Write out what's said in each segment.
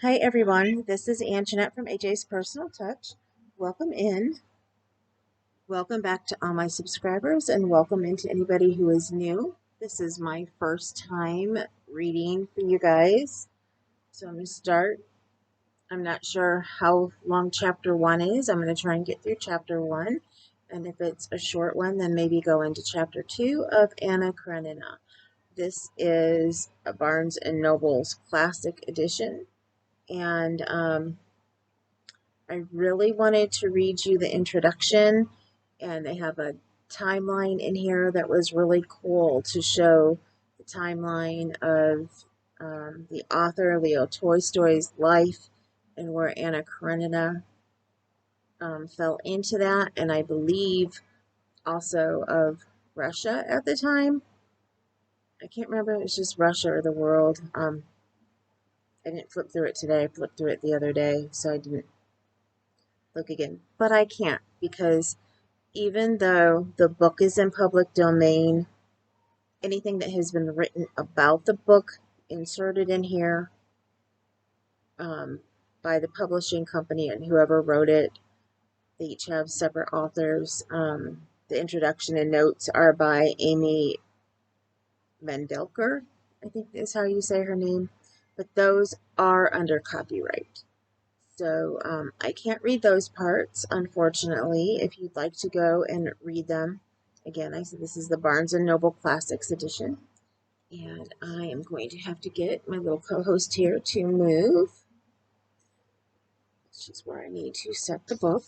Hi everyone, this is Anjanette from AJ's Personal Touch. Welcome in. Welcome back to all my subscribers and welcome into anybody who is new. This is my first time reading for you guys. So I'm going to start. I'm not sure how long chapter 1 is. I'm going to try and get through chapter 1. And if it's a short one, then maybe go into chapter 2 of Anna Karenina. This is a Barnes & Noble's classic edition. And I really wanted to read you the introduction, and they have a timeline in here that was really cool to show the timeline of the author Leo Tolstoy's life and where Anna Karenina fell into that, and I believe also of Russia at the time. I can't remember if it was just Russia or the world. I didn't flip through it today. I flipped through it the other day, so I didn't look again. But I can't because even though the book is in public domain, anything that has been written about the book inserted in here by the publishing company and whoever wrote it, they each have separate authors. The introduction and notes are by Amy Mendelker, I think is how you say her name, but those are under copyright. So I can't read those parts, unfortunately. If you'd like to go and read them, again, I said this is the Barnes & Noble Classics edition. And I am going to have to get my little co-host here to move. This is where I need to set the book.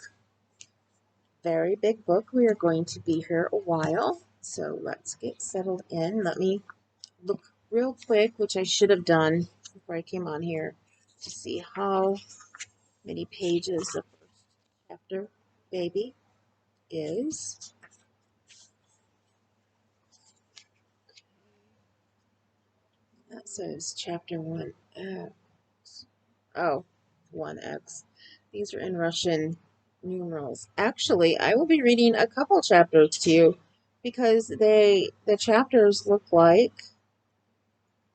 Very big book. We are going to be here a while. So let's get settled in. Let me look real quick, which I should have done before I came on here, to see how many pages the first chapter, baby, is. That says chapter 1X. Oh, 1X. These are in Russian numerals. Actually, I will be reading a couple chapters to you because the chapters look like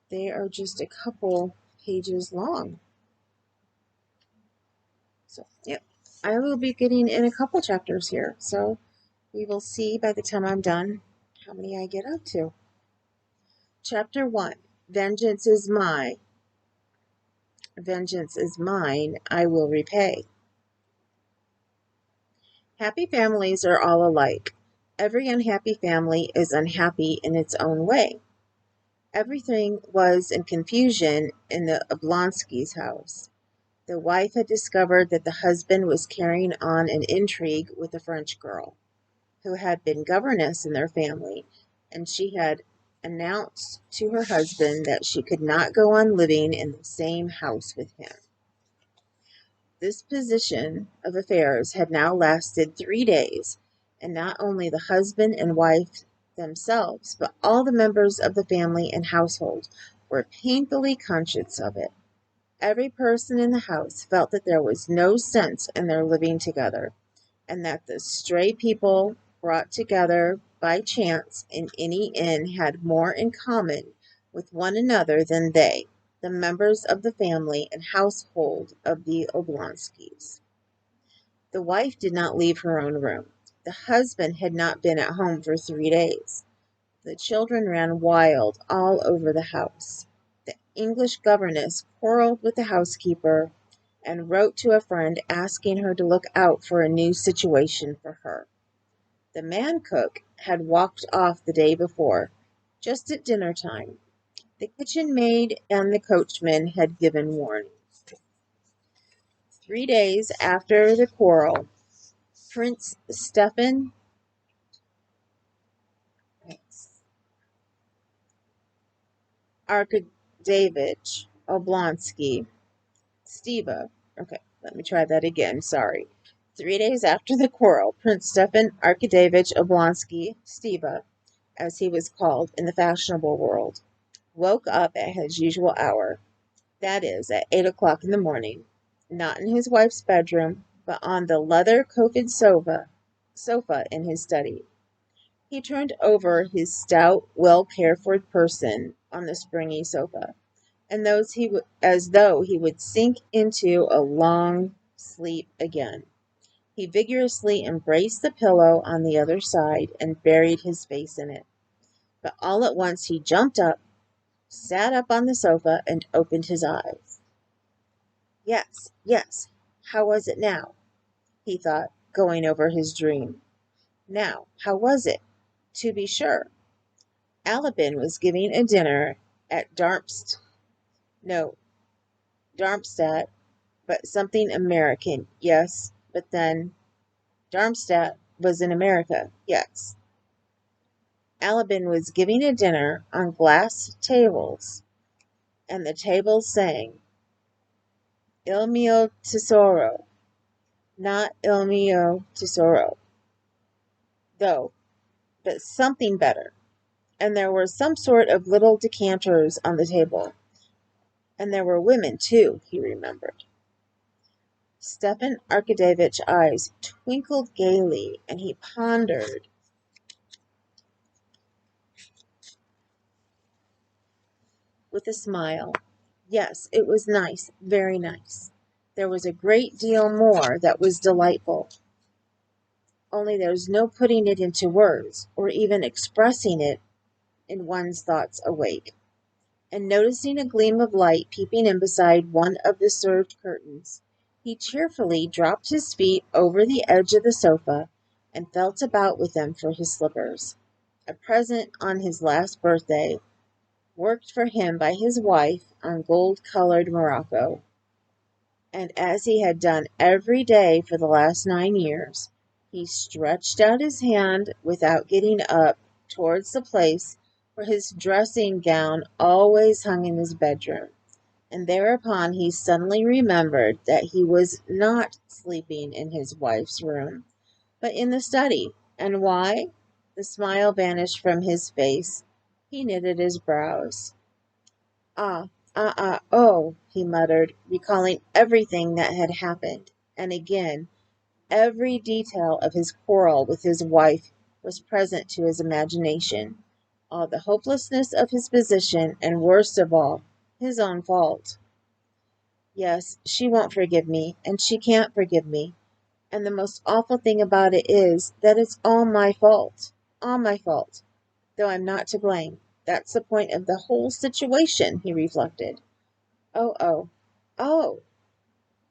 they are just a couple pages long. So, yep, I will be getting in a couple chapters here. So we will see by the time I'm done how many I get up to. Chapter 1. Vengeance is mine. Vengeance is mine. I will repay. Happy families are all alike. Every unhappy family is unhappy in its own way. Everything was in confusion in the Oblonsky's house. The wife had discovered that the husband was carrying on an intrigue with a French girl, who had been governess in their family, and she had announced to her husband that she could not go on living in the same house with him. This position of affairs had now lasted 3 days, and not only the husband and wife themselves, but all the members of the family and household were painfully conscious of it. Every person in the house felt that there was no sense in their living together, and that the stray people brought together by chance in any inn had more in common with one another than they, the members of the family and household of the Oblonskys. The wife did not leave her own room. The husband had not been at home for 3 days. The children ran wild all over the house. The English governess quarreled with the housekeeper and wrote to a friend asking her to look out for a new situation for her. The man cook had walked off the day before, just at dinner time. The kitchen maid and the coachman had given warning. 3 days after the quarrel, Prince Stefan Arkadevich Oblonsky, Steva, okay, let me try that again, sorry. 3 days after the quarrel, Prince Stefan Arkadevich Oblonsky, Steva, as he was called in the fashionable world, woke up at his usual hour, that is, at 8 o'clock in the morning, not in his wife's bedroom, but on the leather-coated sofa in his study. He turned over his stout, well-cared-for person on the springy sofa. and as though he would sink into a long sleep again. He vigorously embraced the pillow on the other side and buried his face in it. But all at once he jumped up, sat up on the sofa, and opened his eyes. Yes, yes, how was it now? He thought, going over his dream. Now, how was it? To be sure, Alabin was giving a dinner at Darmstadt, but something American, yes, but then Darmstadt was in America, yes. Alabin was giving a dinner on glass tables, and the tables sang, Il mio tesoro, not Il mio tesoro, though, but something better. And there were some sort of little decanters on the table. And there were women, too, he remembered. Stepan Arkadyevich's eyes twinkled gaily, and he pondered. With a smile. Yes, it was nice, very nice. There was a great deal more that was delightful. Only there's no putting it into words, or even expressing it in one's thoughts awake. And noticing a gleam of light peeping in beside one of the served curtains, he cheerfully dropped his feet over the edge of the sofa and felt about with them for his slippers. A present on his last birthday, worked for him by his wife on gold-colored morocco. And as he had done every day for the last 9 years, he stretched out his hand without getting up towards the place where his dressing gown always hung in his bedroom, and thereupon he suddenly remembered that he was not sleeping in his wife's room, but in the study. And why? The smile vanished from his face. He knitted his brows. Oh, he muttered, recalling everything that had happened, and again every detail of his quarrel with his wife was present to his imagination, all the hopelessness of his position, and worst of all, his own fault. Yes, she won't forgive me, and she can't forgive me, and the most awful thing about it is that it's all my fault, though I'm not to blame. That's the point of the whole situation, he reflected. Oh, oh, oh,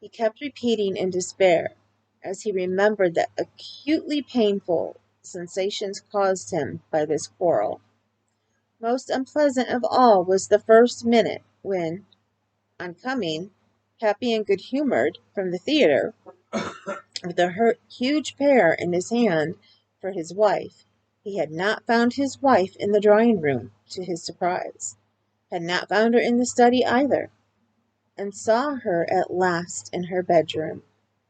he kept repeating in despair, as he remembered the acutely painful sensations caused him by this quarrel. Most unpleasant of all was the first minute when, on coming, happy and good-humored, from the theatre, with a huge pear in his hand for his wife, he had not found his wife in the drawing-room, to his surprise, had not found her in the study either, and saw her at last in her bedroom,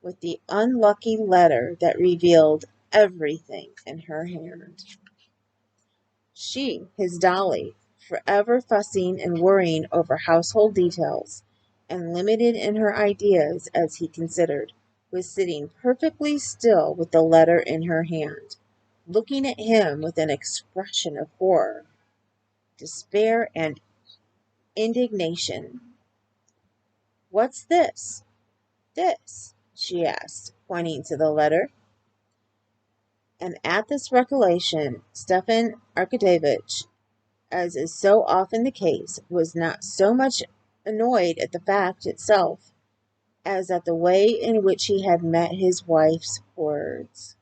with the unlucky letter that revealed everything in her hand. She, his Dolly, forever fussing and worrying over household details, and limited in her ideas as he considered, was sitting perfectly still with the letter in her hand, looking at him with an expression of horror, despair, and indignation. "What's this? This?" she asked, pointing to the letter. And at this recollection, Stepan Arkadyevich, as is so often the case, was not so much annoyed at the fact itself as at the way in which he had met his wife's words.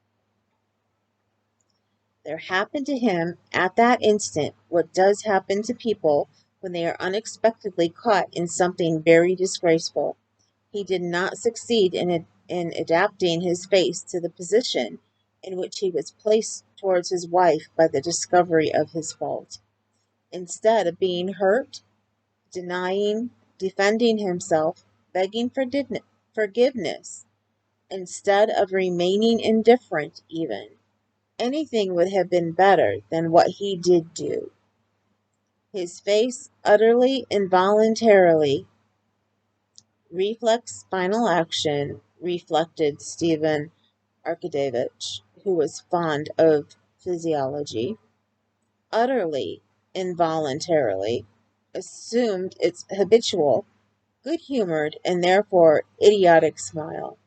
There happened to him at that instant what does happen to people when they are unexpectedly caught in something very disgraceful. He did not succeed in adapting his face to the position in which he was placed towards his wife by the discovery of his fault. Instead of being hurt, denying, defending himself, begging forgiveness, instead of remaining indifferent even, anything would have been better than what he did do. His face utterly involuntarily reflex spinal action, reflected Stepan Arkadyevich, who was fond of physiology, utterly involuntarily assumed its habitual, good-humored, and therefore idiotic smile.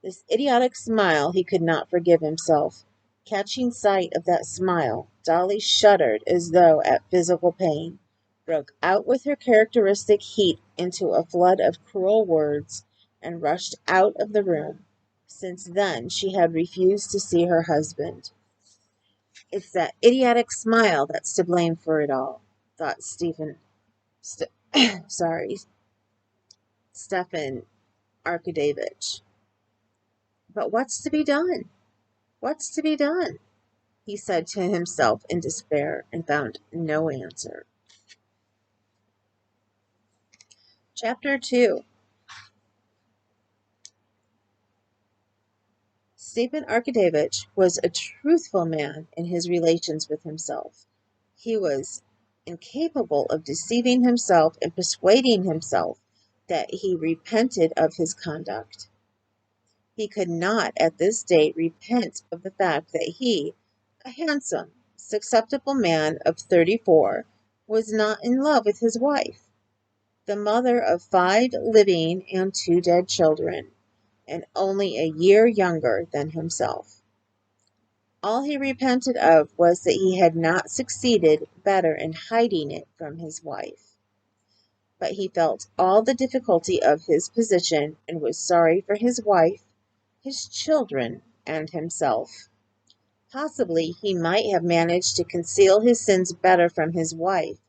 This idiotic smile he could not forgive himself. Catching sight of that smile, Dolly shuddered as though at physical pain, broke out with her characteristic heat into a flood of cruel words, and rushed out of the room. Since then she had refused to see her husband. It's that idiotic smile that's to blame for it all, thought sorry, Stefan Arkadevich. But what's to be done? What's to be done? He said to himself in despair, and found no answer. Chapter 2. Stephen Arkadevich was a truthful man in his relations with himself. He was incapable of deceiving himself and persuading himself that he repented of his conduct. He could not at this date repent of the fact that he, a handsome, susceptible man of 34, was not in love with his wife, the mother of 5 living and 2 dead children, and only a year younger than himself. All he repented of was that he had not succeeded better in hiding it from his wife. But he felt all the difficulty of his position, and was sorry for his wife, his children, and himself. Possibly he might have managed to conceal his sins better from his wife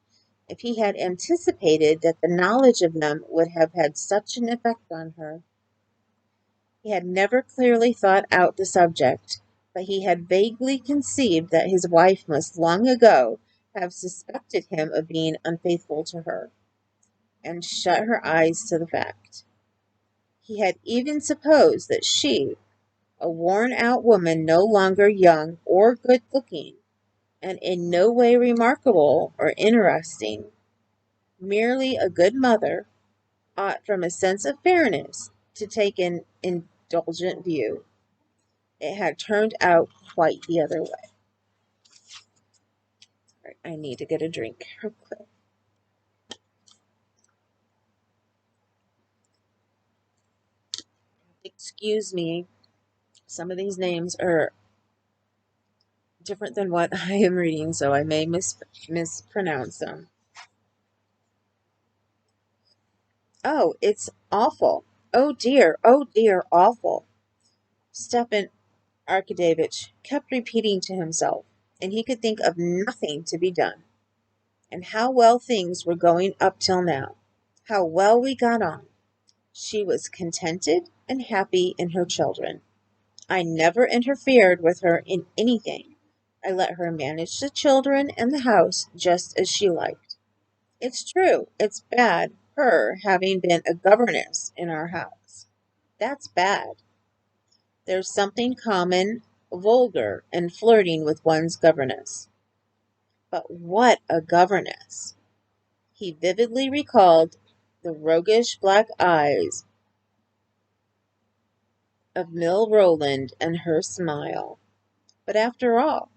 if he had anticipated that the knowledge of them would have had such an effect on her. He had never clearly thought out the subject, but he had vaguely conceived that his wife must long ago have suspected him of being unfaithful to her, and shut her eyes to the fact. He had even supposed that she, a worn-out woman no longer young or good-looking, and in no way remarkable or interesting, merely a good mother, ought from a sense of fairness to take an indulgent view. It had turned out quite the other way. Right, I need to get a drink real quick. Excuse me, some of these names are different than what I am reading, so I may mispronounce them. Oh, it's awful. Oh dear, awful. Stefan Arkadevich kept repeating to himself, and he could think of nothing to be done. And how well things were going up till now. How well we got on. She was contented and happy in her children. I never interfered with her in anything. I let her manage the children and the house just as she liked. It's true, it's bad, her having been a governess in our house. That's bad. There's something common, vulgar, in flirting with one's governess. But what a governess! He vividly recalled the roguish black eyes of Mill Rowland and her smile. But after all,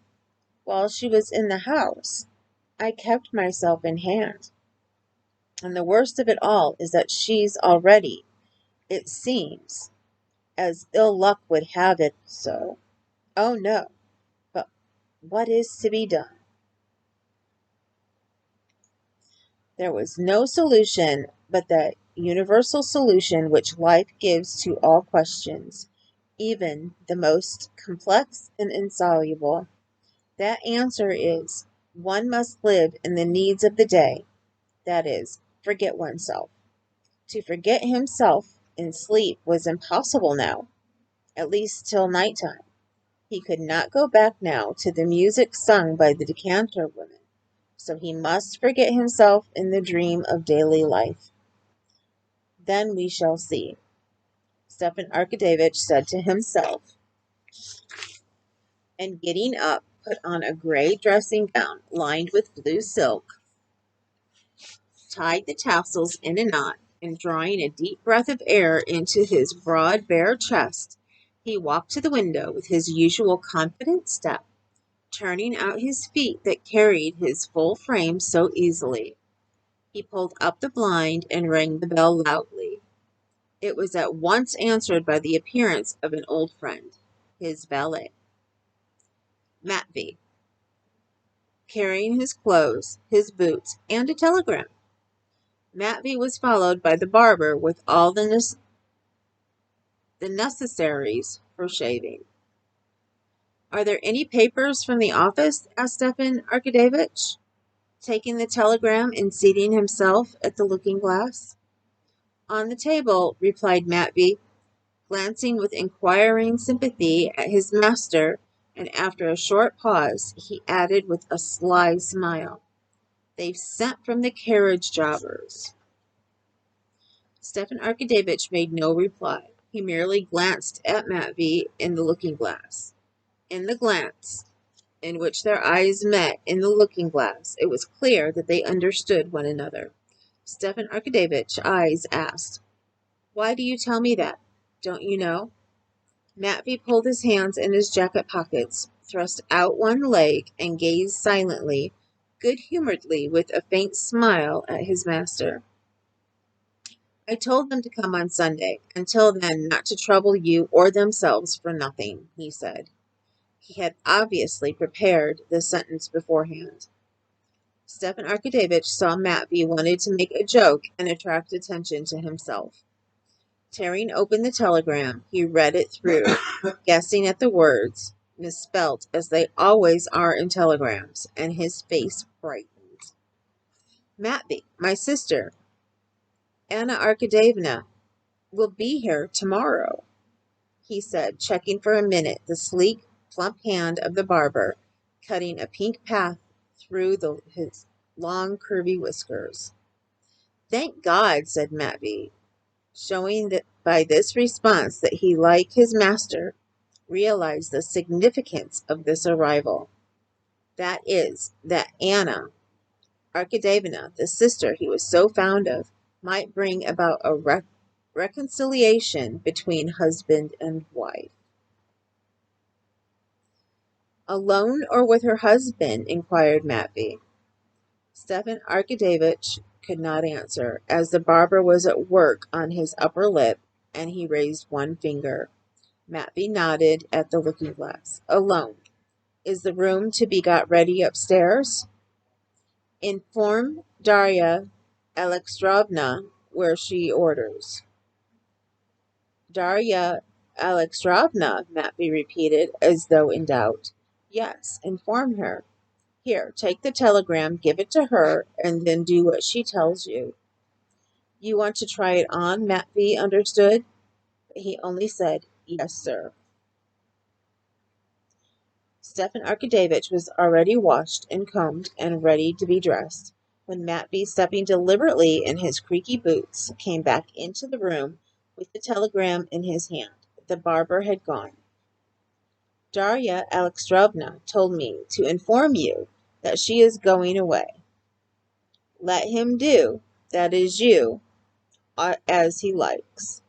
while she was in the house, I kept myself in hand. And the worst of it all is that she's already, it seems, as ill luck would have it so. Oh no, but what is to be done? There was no solution but that universal solution which life gives to all questions, even the most complex and insoluble. That answer is, one must live in the needs of the day, that is, forget oneself. To forget himself in sleep was impossible now, at least till night time. He could not go back now to the music sung by the decanter women, so he must forget himself in the dream of daily life. Then we shall see, Stefan Arkadevich said to himself, and getting up, put on a gray dressing gown lined with blue silk, tied the tassels in a knot, and drawing a deep breath of air into his broad, bare chest, he walked to the window with his usual confident step, turning out his feet that carried his full frame so easily. He pulled up the blind and rang the bell loudly. It was at once answered by the appearance of an old friend, his valet, Matvey, carrying his clothes, his boots, and a telegram. Matvey was followed by the barber with all the necessaries for shaving. "Are there any papers from the office?" asked Stepan Arkadyevitch, taking the telegram and seating himself at the looking-glass. "On the table," replied Matvey, glancing with inquiring sympathy at his master, and after a short pause he added with a sly smile, "They've sent from the carriage jobbers." Stepan Arkadyevitch made no reply. He merely glanced at Matvey in the looking-glass. In the glance in which their eyes met in the looking-glass, it was clear that they understood one another. Stepan Arkadyevitch's eyes asked, "Why do you tell me that? Don't you know?" Matvey pulled his hands in his jacket pockets, thrust out one leg, and gazed silently, good-humoredly, with a faint smile at his master. "I told them to come on Sunday. Until then, not to trouble you or themselves for nothing," he said. He had obviously prepared this sentence beforehand. Stepan Arkadyevitch saw Matvey wanted to make a joke and attract attention to himself. Tearing open the telegram, he read it through, guessing at the words, misspelt as they always are in telegrams, and his face brightened. "Matvey, my sister, Anna Arkadyevna, will be here tomorrow," he said, checking for a minute the sleek, plump hand of the barber, cutting a pink path through his long, curvy whiskers. "Thank God," said Matvey, showing that by this response that he, like his master, realized the significance of this arrival. That is, that Anna Arkadyevna, the sister he was so fond of, might bring about a reconciliation between husband and wife. "Alone or with her husband?" inquired Matvey. Stepan Arkadyevitch could not answer, as the barber was at work on his upper lip, and he raised one finger. Matvey nodded at the looking-glass. "Alone. Is the room to be got ready upstairs?" "Inform Darya Alexandrovna where she orders." "Darya Alexandrovna," Matvey repeated, as though in doubt. "Yes, inform her. Here, take the telegram, give it to her, and then do what she tells you." "You want to try it on?" Matvey understood, but he only said, "Yes, sir." Stepan Arkadyevitch was already washed and combed and ready to be dressed, when Matvey, stepping deliberately in his creaky boots, came back into the room with the telegram in his hand. The barber had gone. "Darya Alexandrovna told me to inform you that she is going away. Let him do, that is you, as he likes,"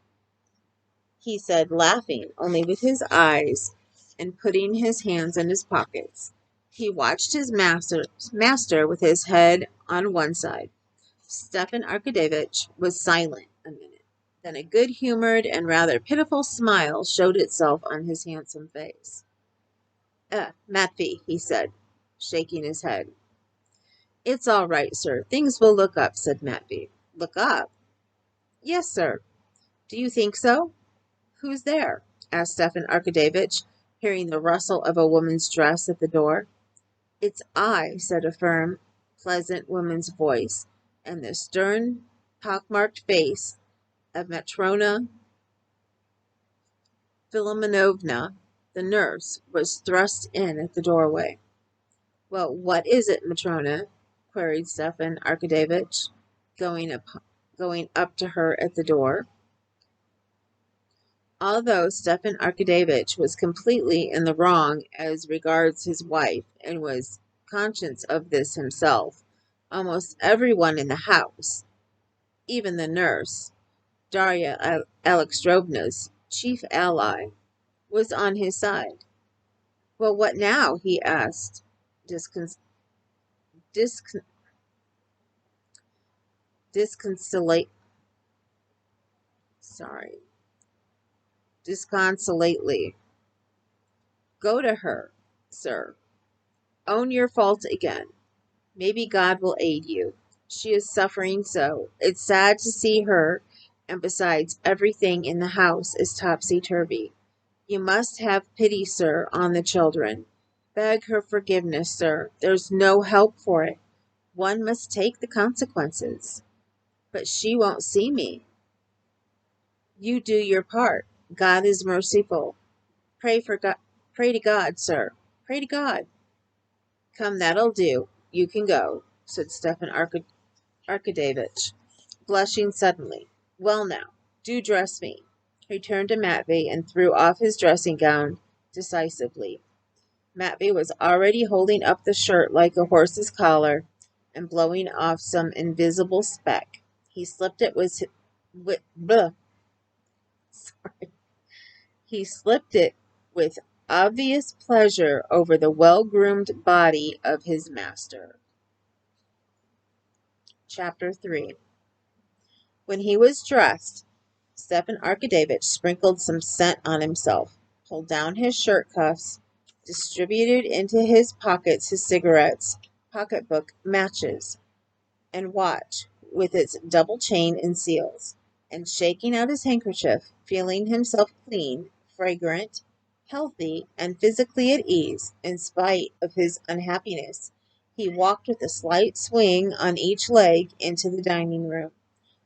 he said, laughing only with his eyes and putting his hands in his pockets. He watched his master with his head on one side. Stepan Arkadyevitch was silent a minute. Then a good-humored and rather pitiful smile showed itself on his handsome face. Matvey," he said, shaking his head. "It's all right, sir. Things will look up," said Matvey. "Look up?" "Yes, sir." "Do you think so?" "Who's there?" asked Stepan Arkadyevitch, hearing the rustle of a woman's dress at the door. "It's I," said a firm, pleasant woman's voice, and the stern, pock-marked face of Matrona Philimonovna, the nurse, was thrust in at the doorway. "Well, what is it, Matrona?" queried Stepan Arkadyevitch, going up to her at the door. Although Stepan Arkadyevitch was completely in the wrong as regards his wife, and was conscious of this himself, almost everyone in the house, even the nurse, Darya Alexandrovna's chief ally, was on his side. "Well, what now?" he asked, discon disconsolately. Go to her, sir. Own your fault again. Maybe God will aid you. She is suffering so. It's sad to see her, and besides, everything in the house is topsy-turvy. You must have pity, sir, on the children. Beg her forgiveness, sir. There's no help for it. One must take the consequences. But she won't see me. You do your part. God is merciful. Pray for God. Pray to God, sir. Pray to God. Come, that'll do. You can go, said Stefan Arkadevich, blushing suddenly. Well now, do dress me. He turned to Matvey and threw off his dressing gown decisively. Matvey was already holding up the shirt like a horse's collar and blowing off some invisible speck. He slipped it with bleh, sorry. He slipped it with obvious pleasure over the well-groomed body of his master. Chapter 3. When he was dressed, Stepan Arkadevich sprinkled some scent on himself, pulled down his shirt cuffs, distributed into his pockets his cigarettes, pocketbook, matches, and watch with its double chain and seals, and shaking out his handkerchief, feeling himself clean, fragrant, healthy, and physically at ease, in spite of his unhappiness, he walked with a slight swing on each leg into the dining room,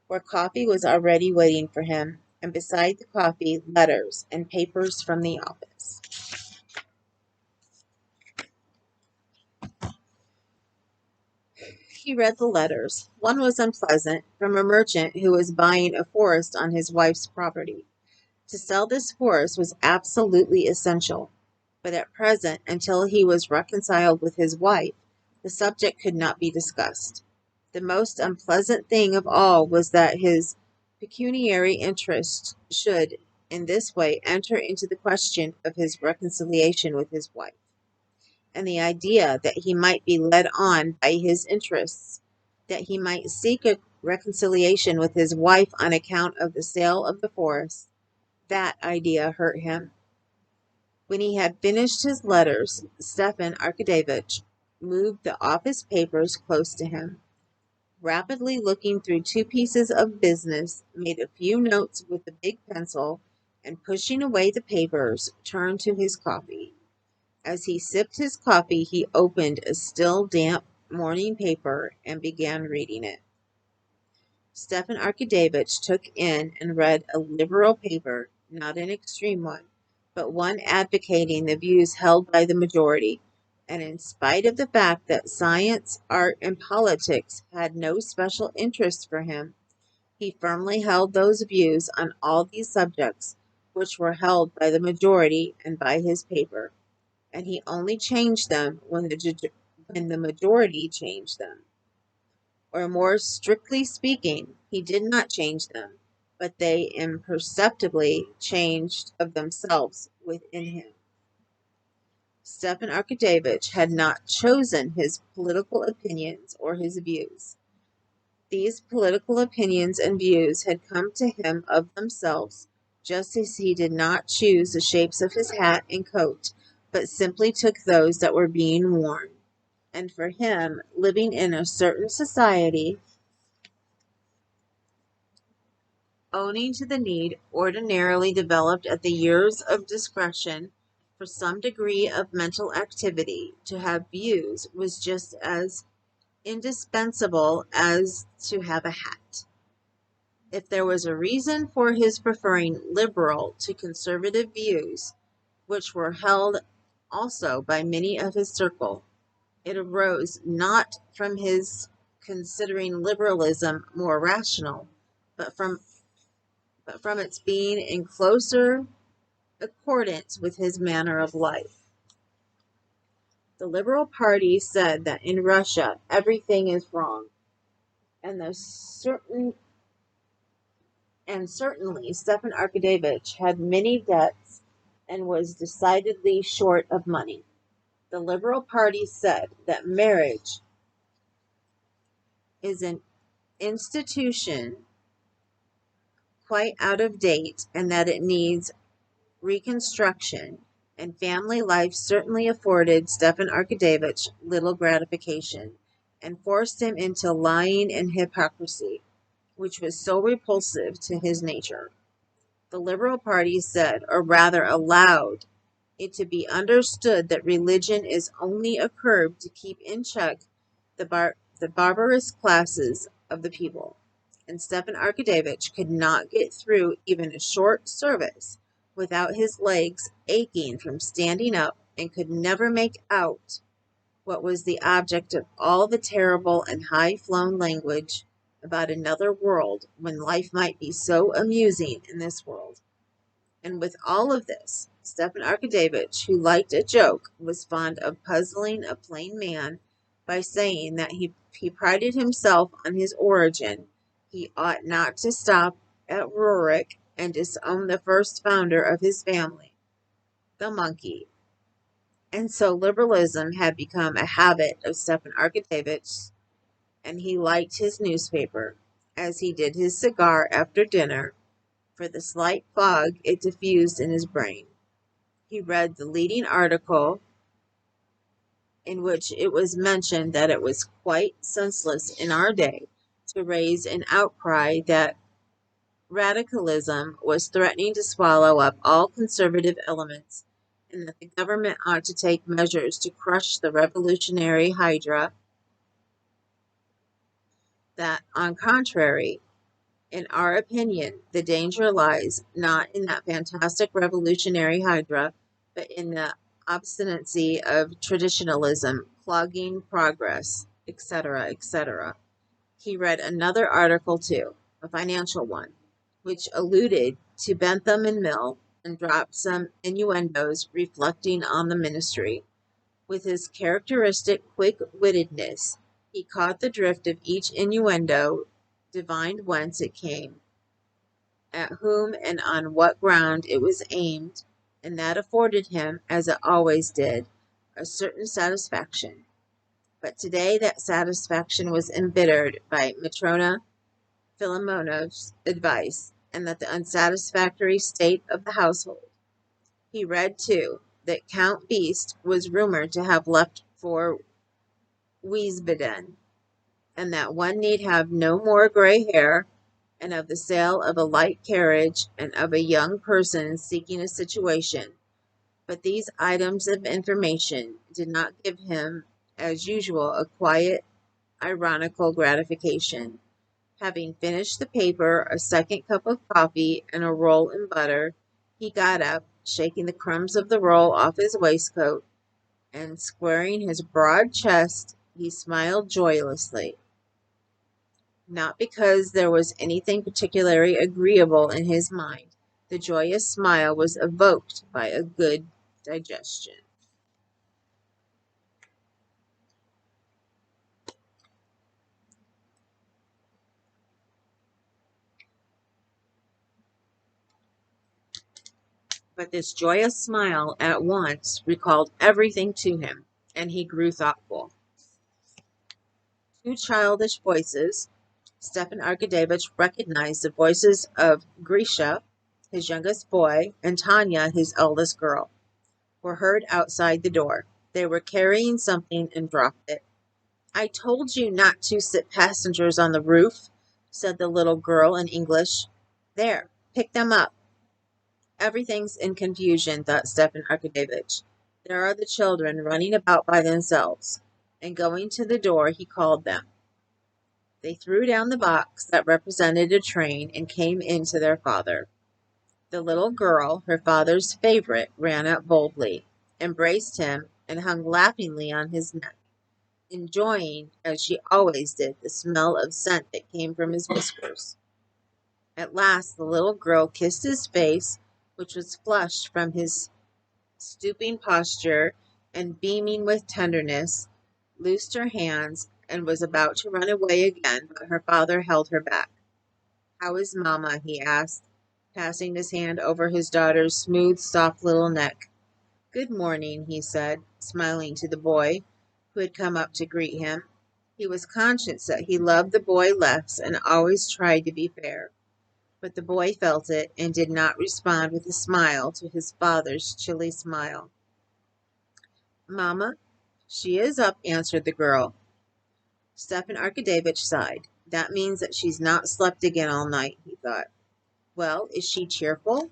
where coffee was already waiting for him, and beside the coffee, letters and papers from the office. He read the letters. One was unpleasant, from a merchant who was buying a forest on his wife's property. To sell this forest was absolutely essential, but at present, until he was reconciled with his wife, the subject could not be discussed. The most unpleasant thing of all was that his pecuniary interest should, in this way, enter into the question of his reconciliation with his wife, and the idea that he might be led on by his interests, that he might seek a reconciliation with his wife on account of the sale of the forest, that idea hurt him. When he had finished his letters, Stepan Arkadevich moved the office papers close to him, rapidly looking through two pieces of business, made a few notes with a big pencil, and pushing away the papers, turned to his coffee. As he sipped his coffee, he opened a still damp morning paper and began reading it. Stepan Arkadevich took in and read a liberal paper, not an extreme one, but one advocating the views held by the majority, and in spite of the fact that science, art, and politics had no special interest for him, he firmly held those views on all these subjects which were held by the majority and by his paper, and he only changed them when the majority changed them. Or more strictly speaking, he did not change them, but they imperceptibly changed of themselves within him. Stepan Arkadevich had not chosen his political opinions or his views. These political opinions and views had come to him of themselves, just as he did not choose the shapes of his hat and coat, but simply took those that were being worn. And for him, living in a certain society, owing to the need ordinarily developed at the years of discretion for some degree of mental activity, to have views was just as indispensable as to have a hat. If there was a reason for his preferring liberal to conservative views, which were held also by many of his circle, it arose not from his considering liberalism more rational, but from its being in closer accordance with his manner of life. The Liberal Party said that in Russia everything is wrong, and certainly Stepan Arkadevich had many debts and was decidedly short of money. The Liberal Party said that marriage is an institution quite out of date and that it needs reconstruction, and family life certainly afforded Stefan Arkadevich little gratification, and forced him into lying and hypocrisy, which was so repulsive to his nature. The Liberal Party said, or rather allowed, it to be understood that religion is only a curb to keep in check the barbarous classes of the people, and Stefan Arkadevich could not get through even a short service without his legs aching from standing up, and could never make out what was the object of all the terrible and high-flown language about another world when life might be so amusing in this world. And with all of this, Stefan Arkadevich, who liked a joke, was fond of puzzling a plain man by saying that he prided himself on his origin. He ought not to stop at Rurik and disown the first founder of his family, the monkey. And so liberalism had become a habit of Stefan Arkadyevich, and he liked his newspaper, as he did his cigar after dinner, for the slight fog it diffused in his brain. He read the leading article in which it was mentioned that it was quite senseless in our day to raise an outcry that radicalism was threatening to swallow up all conservative elements, and that the government ought to take measures to crush the revolutionary hydra. That, on contrary, in our opinion, the danger lies not in that fantastic revolutionary hydra, but in the obstinacy of traditionalism, clogging progress, etc., etc. He read another article too, a financial one, which alluded to Bentham and Mill and dropped some innuendos reflecting on the ministry. With his characteristic quick-wittedness, he caught the drift of each innuendo, divined whence it came, at whom and on what ground it was aimed, and that afforded him, as it always did, a certain satisfaction. But today that satisfaction was embittered by Matrona Filimonov's advice, and that the unsatisfactory state of the household. He read, too, that Count Beast was rumored to have left for Wiesbaden, and that one need have no more gray hair, and of the sale of a light carriage, and of a young person seeking a situation. But these items of information did not give him, as usual, a quiet, ironical gratification. Having finished the paper, a second cup of coffee, and a roll and butter, he got up, shaking the crumbs of the roll off his waistcoat, and squaring his broad chest, he smiled joyously. Not because there was anything particularly agreeable in his mind. The joyous smile was evoked by a good digestion. But this joyous smile at once recalled everything to him, and he grew thoughtful. Two childish voices. Stefan Arkadevich recognized the voices of Grisha, his youngest boy, and Tanya, his eldest girl, were heard outside the door. They were carrying something and dropped it. "I told you not to sit passengers on the roof," said the little girl in English. "There, pick them up." Everything's in confusion, thought Stefan Arkadevich. There are the children running about by themselves. And going to the door, he called them. They threw down the box that represented a train and came in to their father. The little girl, her father's favorite, ran up boldly, embraced him, and hung laughingly on his neck, enjoying, as she always did, the smell of scent that came from his whiskers. At last the little girl kissed his face, which was flushed from his stooping posture, and beaming with tenderness, loosed her hands, and was about to run away again, but her father held her back. "How is Mamma?" he asked, passing his hand over his daughter's smooth, soft little neck. "Good morning," he said, smiling to the boy, who had come up to greet him. He was conscious that he loved the boy less and always tried to be fair. But the boy felt it and did not respond with a smile to his father's chilly smile. "Mamma, she is up," answered the girl. Stepan Arkadyevitch sighed. That means that she's not slept again all night, he thought. Well, is she cheerful?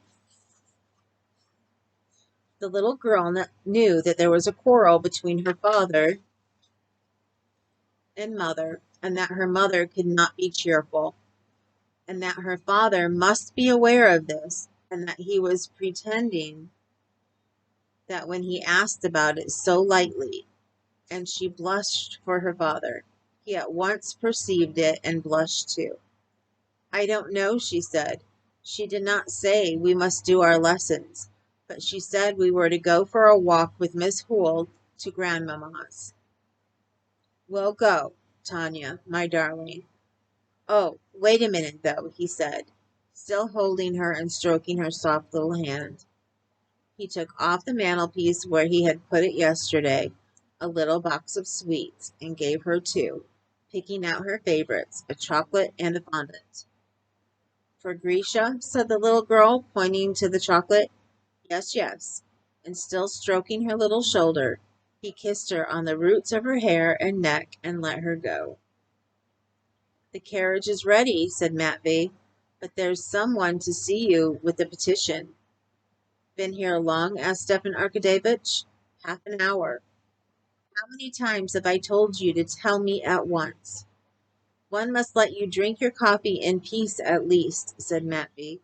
The little girl knew that there was a quarrel between her father and mother, and that her mother could not be cheerful, and that her father must be aware of this, and that he was pretending that when he asked about it so lightly, and she blushed for her father. He at once perceived it and blushed too. "I don't know," she said. "She did not say we must do our lessons, but she said we were to go for a walk with Miss Hoole to grandmamma's." "We'll go, Tanya, my darling." "Oh, wait a minute, though," he said, still holding her and stroking her soft little hand. He took off the mantelpiece where he had put it yesterday, a little box of sweets, and gave her two, picking out her favorites, a chocolate and a fondant. "For Grisha?" said the little girl, pointing to the chocolate. "Yes, yes." And still stroking her little shoulder, he kissed her on the roots of her hair and neck and let her go. "The carriage is ready," said Matvey, "but there's some one to see you with the petition." "Been here long?" asked Stepan Arkadyevitch. "Half an hour." "How many times have I told you to tell me at once?" "One must let you drink your coffee in peace at least," said Matvey,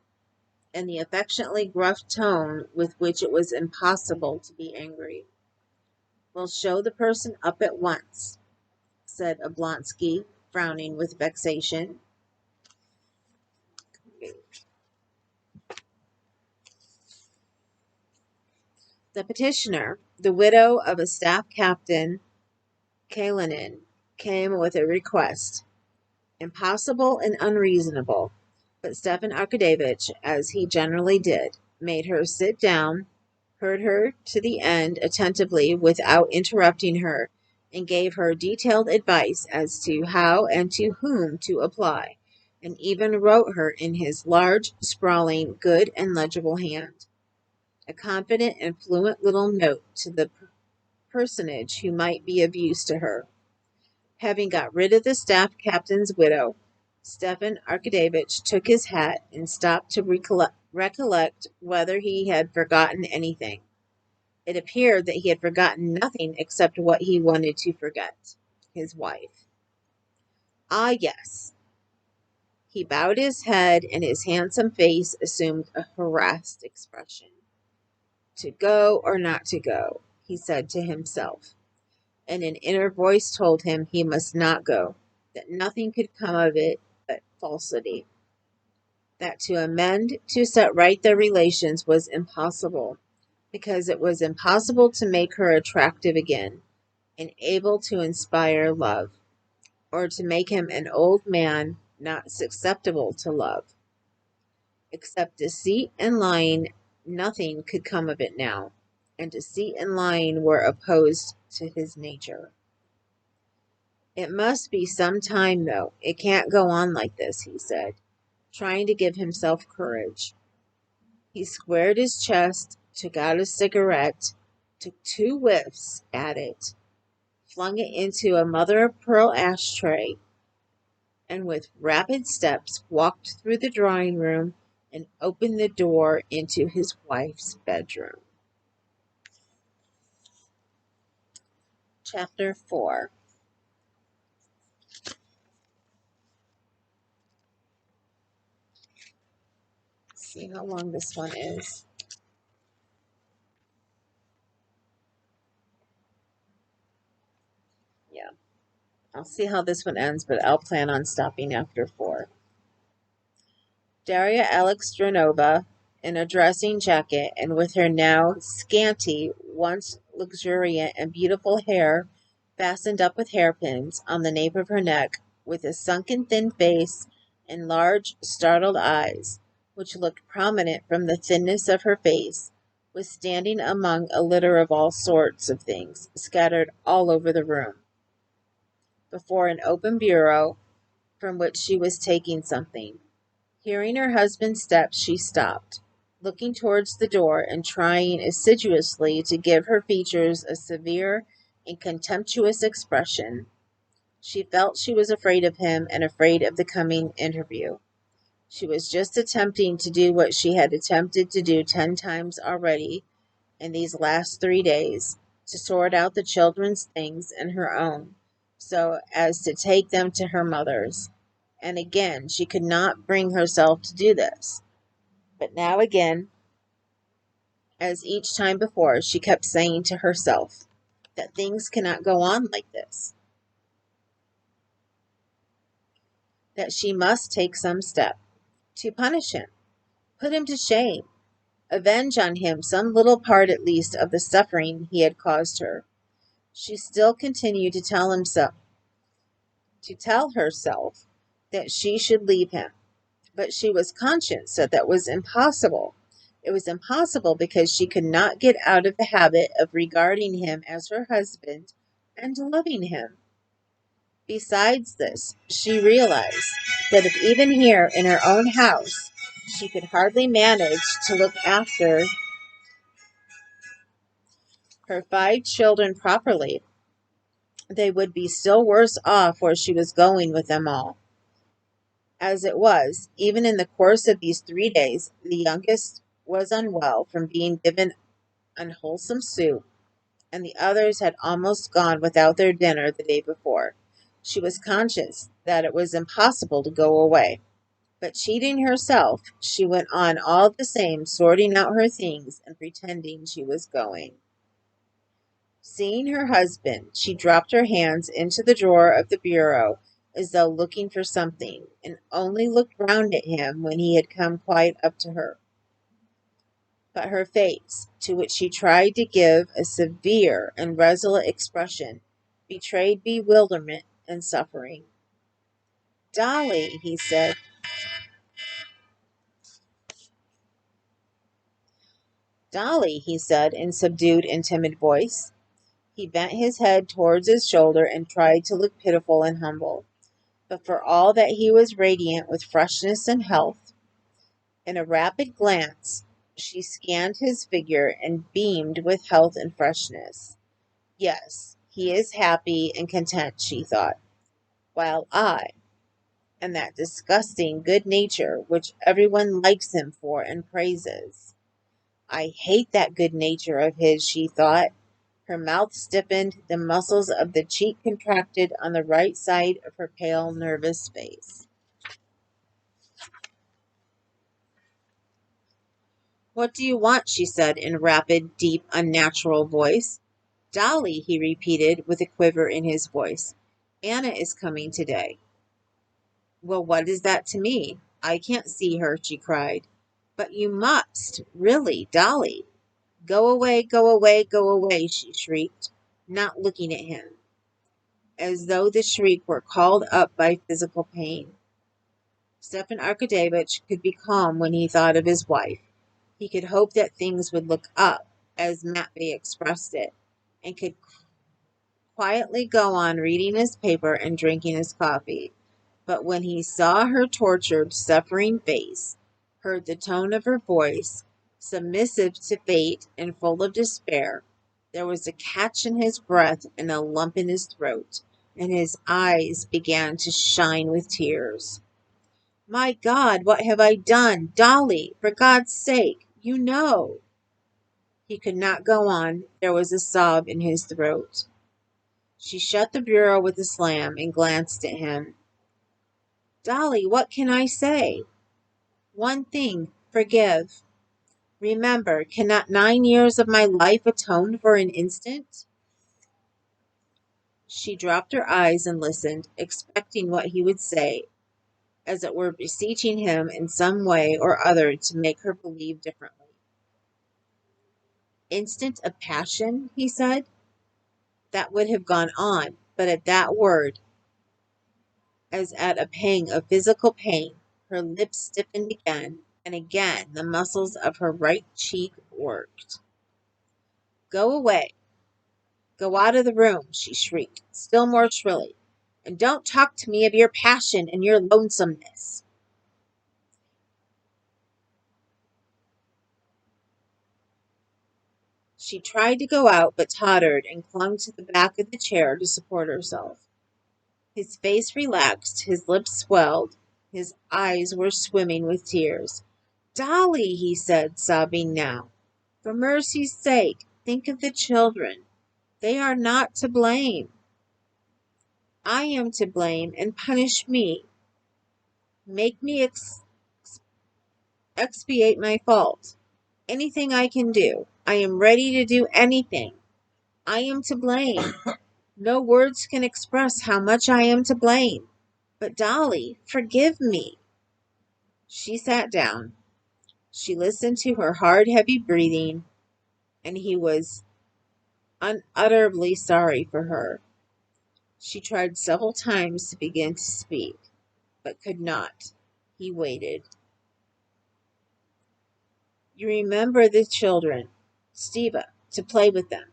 in the affectionately gruff tone with which it was impossible to be angry. "We'll show the person up at once," said Oblonsky, frowning with vexation. The petitioner, the widow of a staff captain, Karenina, came with a request, impossible and unreasonable, but Stepan Arkadyevitch, as he generally did, made her sit down, heard her to the end attentively without interrupting her, and gave her detailed advice as to how and to whom to apply, and even wrote her in his large, sprawling, good and legible hand a confident and fluent little note to the personage who might be of use to her. Having got rid of the staff captain's widow, Stepan Arkadyevitch took his hat and stopped to recollect whether he had forgotten anything. It appeared that he had forgotten nothing except what he wanted to forget, his wife. Ah, yes. He bowed his head and his handsome face assumed a harassed expression. To go or not to go, he said to himself, and an inner voice told him he must not go, that nothing could come of it but falsity, that to amend, to set right their relations was impossible, because it was impossible to make her attractive again, and able to inspire love, or to make him an old man not susceptible to love. Except deceit and lying, nothing could come of it now, and deceit and lying were opposed to his nature. "It must be some time, though. It can't go on like this," he said, trying to give himself courage. He squared his chest, took out a cigarette, took 2 whiffs at it, flung it into a mother-of-pearl ashtray, and with rapid steps walked through the drawing room and opened the door into his wife's bedroom. Chapter 4. Let's see how long this one is. Yeah, I'll see how this one ends, but I'll plan on stopping after 4. Darya Alexandrovna, in a dressing jacket and with her now scanty, once luxuriant and beautiful hair fastened up with hairpins on the nape of her neck, with a sunken thin face and large startled eyes, which looked prominent from the thinness of her face, was standing among a litter of all sorts of things scattered all over the room. before an open bureau from which she was taking something. Hearing her husband's steps, she stopped, looking towards the door and trying assiduously to give her features a severe and contemptuous expression. She felt she was afraid of him and afraid of the coming interview. She was just attempting to do what she had attempted to do 10 times already in these last 3 days, to sort out the children's things and her own, so as to take them to her mother's. And again, she could not bring herself to do this. But now again, as each time before, she kept saying to herself that things cannot go on like this, that she must take some step to punish him, put him to shame, avenge on him some little part at least of the suffering he had caused her. She still continued to tell herself that she should leave him, but she was conscious that that was impossible. It was impossible because she could not get out of the habit of regarding him as her husband and loving him. Besides this, she realized that if even here in her own house she could hardly manage to look after her 5 children properly, they would be still worse off where she was going with them all. As it was, even in the course of these 3 days, the youngest was unwell from being given unwholesome soup, and the others had almost gone without their dinner the day before. She was conscious that it was impossible to go away. But cheating herself, she went on all the same, sorting out her things and pretending she was going. Seeing her husband, she dropped her hands into the drawer of the bureau as though looking for something, and only looked round at him when he had come quite up to her. But her face, to which she tried to give a severe and resolute expression, betrayed bewilderment and suffering. "Dolly," he said. "Dolly," he said in subdued and timid voice. He bent his head towards his shoulder and tried to look pitiful and humble. But for all that he was radiant with freshness and health. In a rapid glance, she scanned his figure and beamed with health and freshness. Yes, he is happy and content, she thought, while I, and that disgusting good nature which everyone likes him for and praises. I hate that good nature of his, she thought. Her mouth stiffened, the muscles of the cheek contracted on the right side of her pale, nervous face. "What do you want?" she said in a rapid, deep, unnatural voice. "Dolly," he repeated with a quiver in his voice. "Anna is coming today." "Well, what is that to me? I can't see her," she cried. "But you must, really, Dolly." "Go away, go away, go away," she shrieked, not looking at him, as though the shriek were called up by physical pain. Stepan Arkadyevitch could be calm when he thought of his wife. He could hope that things would look up, as Matvey expressed it, and could quietly go on reading his paper and drinking his coffee. But when he saw her tortured, suffering face, heard the tone of her voice, submissive to fate and full of despair, there was a catch in his breath and a lump in his throat, and his eyes began to shine with tears. "My God, what have I done? Dolly, for God's sake, you know." He could not go on. There was a sob in his throat. She shut the bureau with a slam and glanced at him. "Dolly, what can I say?" "One thing, forgive. Remember, cannot 9 years of my life atone for an instant?" She dropped her eyes and listened, expecting what he would say, as it were beseeching him in some way or other to make her believe differently. "Instant of passion," he said. That would have gone on, but at that word, as at a pang of physical pain, her lips stiffened again, and again the muscles of her right cheek worked. "Go away. Go out of the room," she shrieked, still more shrilly. And don't talk to me of your passion and your lonesomeness. She tried to go out, but tottered and clung to the back of the chair to support herself. His face relaxed, his lips swelled, his eyes were swimming with tears. Dolly, he said, sobbing now. For mercy's sake, think of the children. They are not to blame. I am to blame, and punish me. Make me expiate my fault. Anything I can do. I am ready to do anything. I am to blame. No words can express how much I am to blame. But Dolly, forgive me. She sat down. She listened to her hard, heavy breathing, and he was unutterably sorry for her. She tried several times to begin to speak, but could not. He waited. You remember the children, Stiva, to play with them.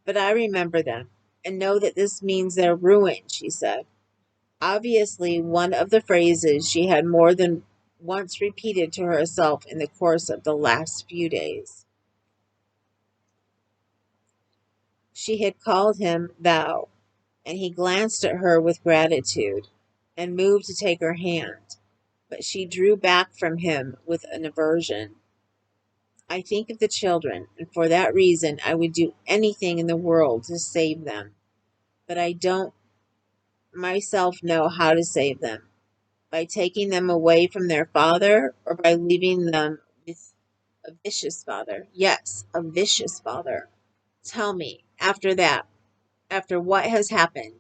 But I remember them, and know that this means their ruin, she said. Obviously, one of the phrases she had more than once repeated to herself in the course of the last few days. She had called him thou, and he glanced at her with gratitude and moved to take her hand, but she drew back from him with an aversion. I think of the children, and for that reason I would do anything in the world to save them, but I don't myself know how to save them. By taking them away from their father, or by leaving them with a vicious father? Yes, a vicious father. Tell me, after that, after what has happened,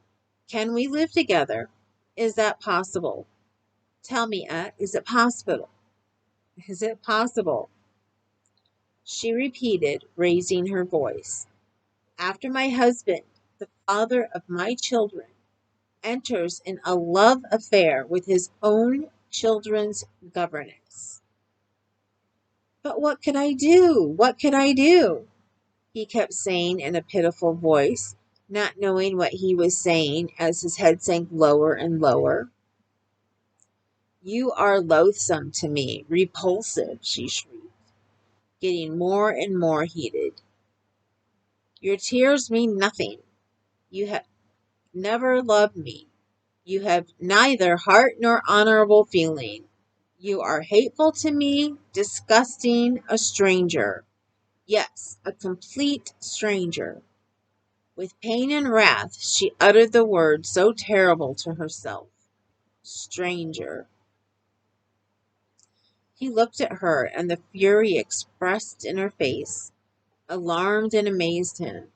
can we live together? Is that possible? Tell me, is it possible? Is it possible? She repeated, raising her voice. After my husband, the father of my children, enters in a love affair with his own children's governess. But what could I do? What could I do? He kept saying in a pitiful voice, not knowing what he was saying as his head sank lower and lower. You are loathsome to me, repulsive, she shrieked, getting more and more heated. Your tears mean nothing. You have never loved me. You have neither heart nor honorable feeling. You are hateful to me, disgusting, a stranger. Yes, a complete stranger. With pain and wrath, she uttered the word so terrible to herself. Stranger. He looked at her, and the fury expressed in her face alarmed and amazed him.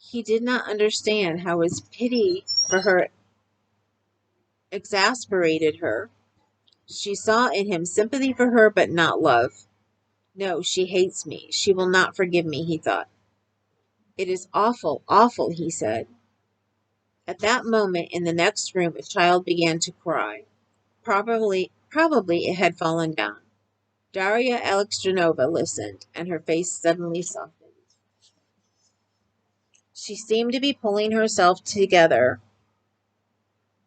He did not understand how his pity for her exasperated her. She saw in him sympathy for her, but not love. No, she hates me. She will not forgive me, he thought. It is awful, awful, he said. At that moment, in the next room, a child began to cry. Probably it had fallen down. Darya Alexandrovna listened, and her face suddenly softened. She seemed to be pulling herself together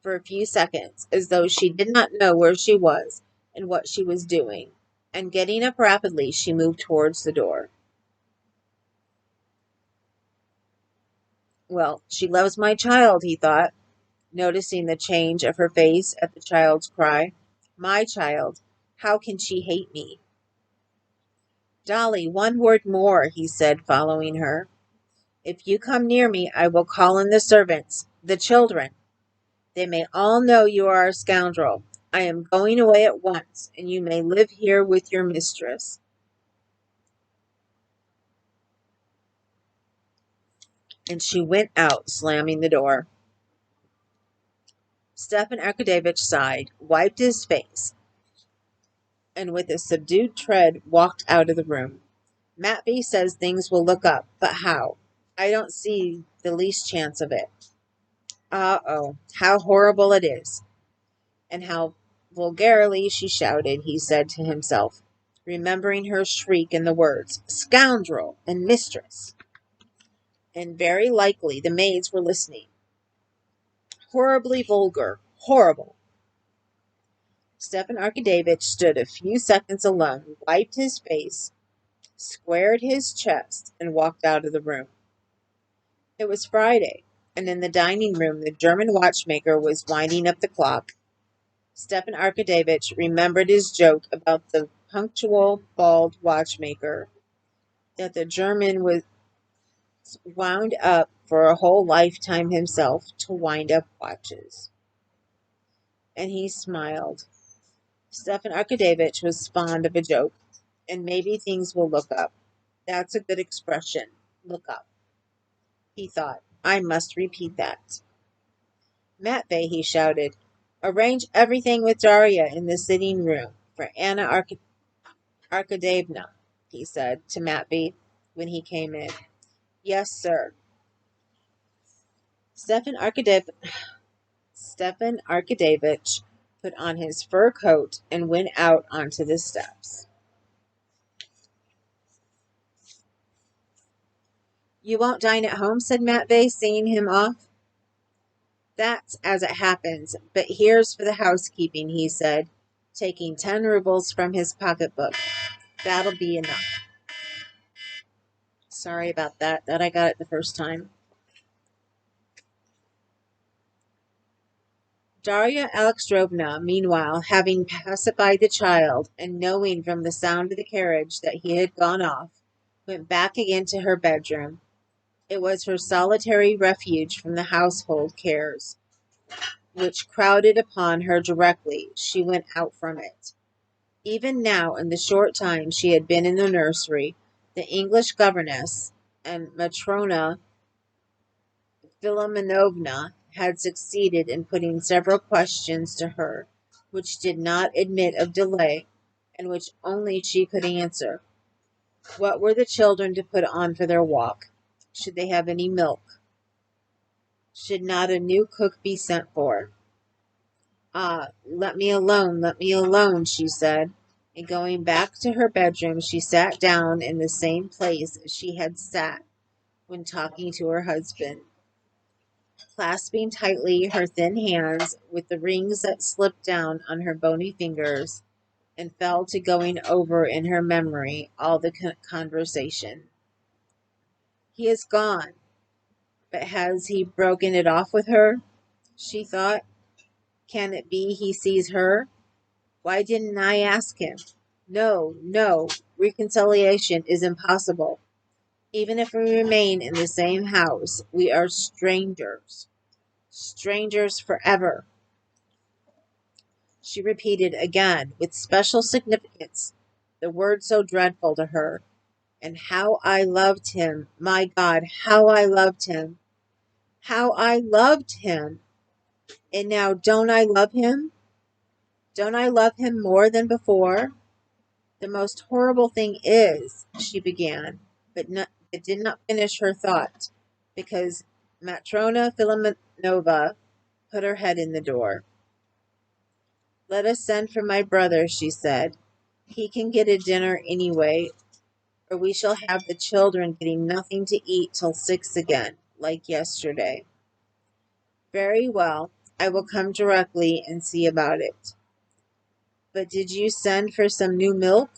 for a few seconds, as though she did not know where she was and what she was doing, and getting up rapidly, she moved towards the door. Well, she loves my child, he thought, noticing the change of her face at the child's cry. My child. How can she hate me? Dolly, one word more, he said, following her. If you come near me, I will call in the servants, the children. They may all know you are a scoundrel. I am going away at once, and you may live here with your mistress. And she went out, slamming the door. Stepan Arkadyevitch sighed, wiped his face, and with a subdued tread walked out of the room. Matvey says things will look up, but how? I don't see the least chance of it. Uh-oh, how horrible it is. And how vulgarly she shouted, he said to himself, remembering her shriek and the words, scoundrel and mistress. And very likely the maids were listening. Horribly vulgar. Horrible. Stepan Arkadyevitch stood a few seconds alone, wiped his face, squared his chest, and walked out of the room. It was Friday, and in the dining room the German watchmaker was winding up the clock. Stepan Arkadyevitch remembered his joke about the punctual, bald watchmaker, that the German was wound up for a whole lifetime himself to wind up watches. And he smiled. Stepan Arkadyevitch was fond of a joke, and maybe things will look up. That's a good expression, look up. He thought, I must repeat that. Matvey, he shouted, arrange everything with Darya in the sitting room for Anna Arkadyevna, he said to Matvey when he came in. Yes, sir. Stepan Arkadyevitch put on his fur coat and went out onto the steps. You won't dine at home, said Matvey, seeing him off. That's as it happens, but here's for the housekeeping, he said, taking 10 rubles from his pocketbook. That'll be enough. Sorry about that. I got it the first time. Darya Alexandrovna, meanwhile, having pacified the child, and knowing from the sound of the carriage that he had gone off, went back again to her bedroom. It was her solitary refuge from the household cares, which crowded upon her directly she went out from it. Even now, in the short time she had been in the nursery, the English governess and Matrona Philimonovna had succeeded in putting several questions to her which did not admit of delay, and which only she could answer. What were the children to put on for their walk? Should they have any milk? Should not a new cook be sent for? Ah, let me alone, she said, and going back to her bedroom, she sat down in the same place as she had sat when talking to her husband, clasping tightly her thin hands with the rings that slipped down on her bony fingers and fell to going over in her memory all the conversation. He is gone, but has he broken it off with her? She thought. Can it be he sees her? Why didn't I ask him? No, no, reconciliation is impossible. Even if we remain in the same house, we are strangers. Strangers forever. She repeated again, with special significance, the word so dreadful to her. And how I loved him. My God, how I loved him. How I loved him. And now don't I love him? Don't I love him more than before? The most horrible thing is, she began, but did not finish her thought, because Matrona Philimonovna put her head in the door. Let us send for my brother, she said. He can get a dinner anyway, or we shall have the children getting nothing to eat till 6 again, like yesterday. Very well, I will come directly and see about it. But did you send for some new milk?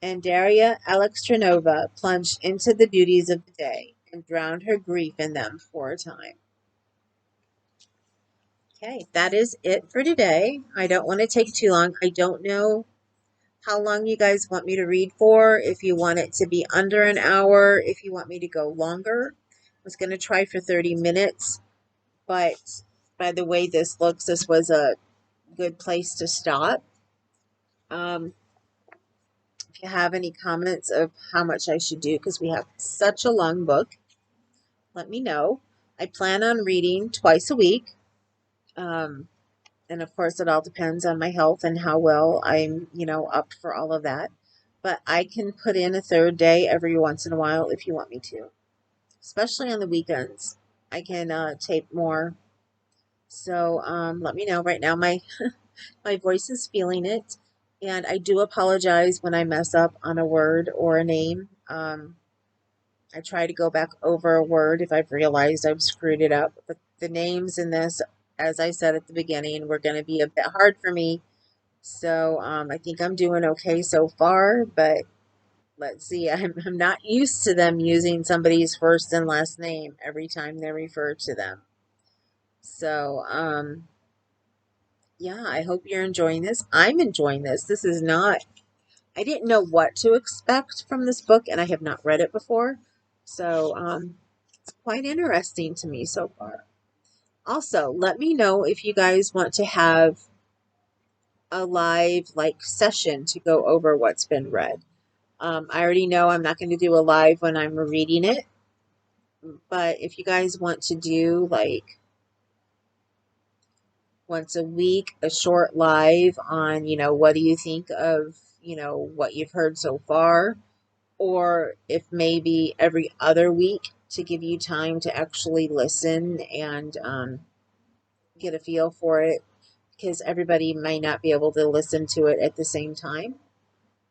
And Darya Alexandrovna plunged into the duties of the day and drowned her grief in them for a time. Okay, that is it for today. I don't want to take too long. I don't know how long you guys want me to read for, if you want it to be under an hour, if you want me to go longer. I was going to try for 30 minutes, but by the way this looks, this was a good place to stop. If you have any comments of how much I should do, because we have such a long book, let me know. I plan on reading twice a week. And of course, it all depends on my health and how well I'm, up for all of that. But I can put in a third day every once in a while if you want me to, especially on the weekends. I can tape more. So let me know. Right now, my my voice is feeling it, and I do apologize when I mess up on a word or a name. I try to go back over a word if I've realized I've screwed it up. But the names in this, as I said at the beginning, were going to be a bit hard for me. So I think I'm doing okay so far, but let's see. I'm not used to them using somebody's first and last name every time they refer to them. So yeah, I hope you're enjoying this. I'm enjoying this. This is not, I didn't know what to expect from this book, and I have not read it before. So it's quite interesting to me so far. Also, let me know if you guys want to have a live like session to go over what's been read. I already know I'm not going to do a live when I'm reading it, but if you guys want to do like once a week, a short live on, what do you think of, what you've heard so far, or if maybe every other week to give you time to actually listen and get a feel for it, because everybody may not be able to listen to it at the same time.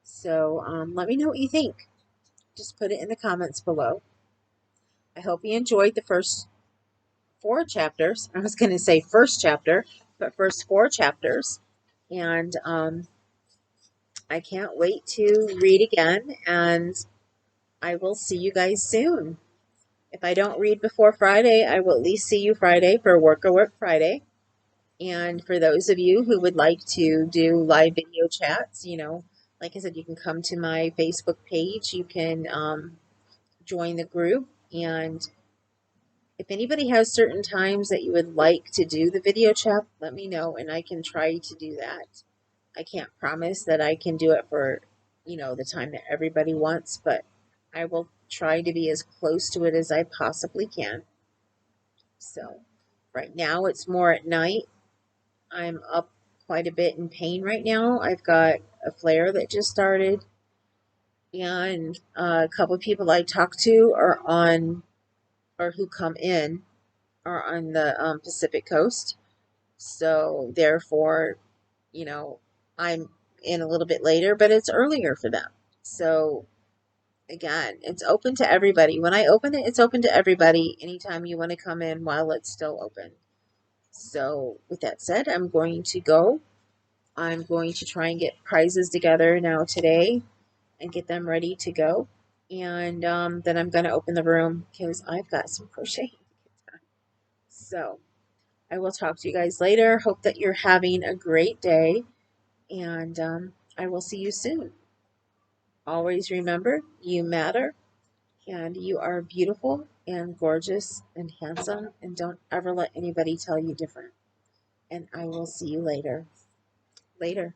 So let me know what you think. Just put it in the comments below. I hope you enjoyed the first 4 chapters. I was going to say first chapter, but first 4 chapters. And I can't wait to read again. And I will see you guys soon. If I don't read before Friday, I will at least see you Friday for Work Friday. And for those of you who would like to do live video chats, like I said, you can come to my Facebook page. You can join the group. And if anybody has certain times that you would like to do the video chat, let me know and I can try to do that. I can't promise that I can do it for, the time that everybody wants, but I will try to be as close to it as I possibly can. So right now it's more at night. I'm up quite a bit in pain right now. I've got a flare that just started, and a couple of people I talk to are on, or who come in, are on the Pacific coast. So therefore, you know, I'm in a little bit later, but it's earlier for them. So again, it's open to everybody. When I open it, it's open to everybody anytime you want to come in while it's still open. So with that said, I'm going to go. I'm going to try and get prizes together now today and get them ready to go. And then I'm going to open the room because I've got some crocheting. So I will talk to you guys later. Hope that you're having a great day. And I will see you soon. Always remember, you matter and you are beautiful and gorgeous and handsome. And don't ever let anybody tell you different. And I will see you later. Later.